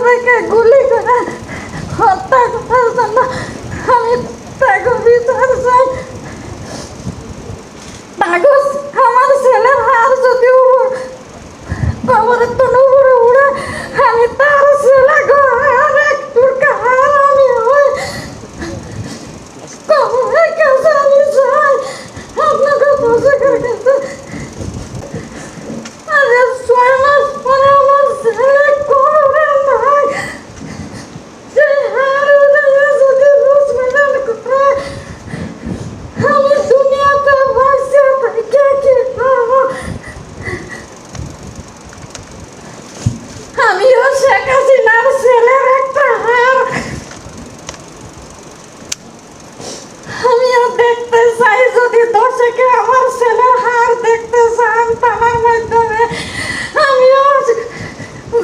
আমাদেরকে গুলি করে হত্যা করার জন্য আমি তাকে বিচার চাই। আমার ছেলের হার যদি কবরের তো উপরে উড়ে আমি তার ছেলে আর একটু কার আমি হই কবরের কাছে আমি চাই আপনাকে দর্শকের কাছে। আজ 6 মাস পরে আমার ছেলে কবরে নাই, সেই হার যদি রোজ মেডাল করে আমি দুনিয়াতে বাঁচতে থেকে কি করবো? আমিও শেখ হাসিনার ছেলের একটা হার আমিও দেখতে চাই। যদি দর্শকে আমার ছেলের হার দেখতে চান তার মাধ্যমে আমিও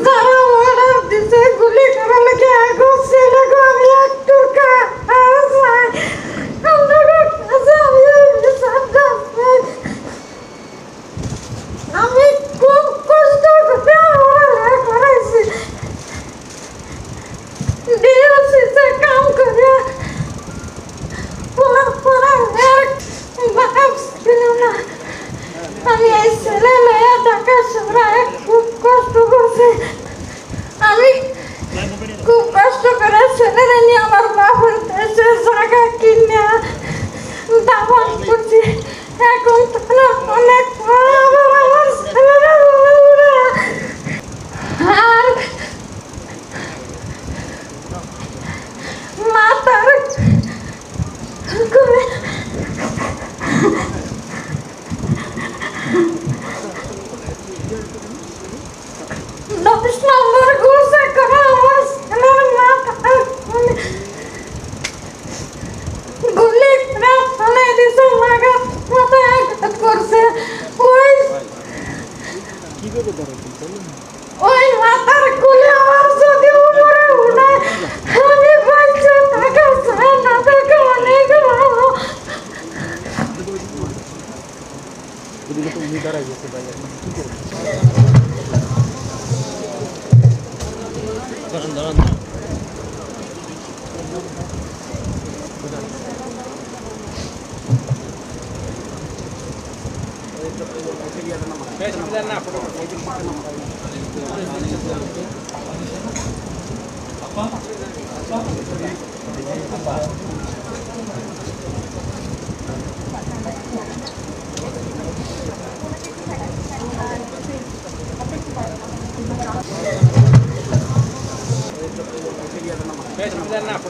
যারা অর্ডার দিতে গুলি করা লেগে আগো ছেলেকে আমি একটু চাই আপনাদের কাছে আমি বিচারটা চাই। আমি খুব কষ্ট করে পড়ালেখা করেছি, ডিএলসিতে কাম করে পড়ালেখার বাপ ছিল না। আমি এই ছেলে মেয়ে ঢাকা শহরে খুব কষ্ট করছি। আমি খুব কষ্ট করে ছেলেরা নিয়ে আমার বাপের দেশে জায়গা কিনে দাবান করছি। এখন তারা অনেক আমার ছেলেরা আর মাতার করে 10 নম্বর ঘুষে করে আমার ছেলের মাথার গুলি ফেলে দিছে, লাগা মাথায় আঘাত করছে। ওই মাথার গুলি আমার যদি উপরে উঠে আমি বাঁচে থাকা চাই না, তাকে অনেক ভালো। না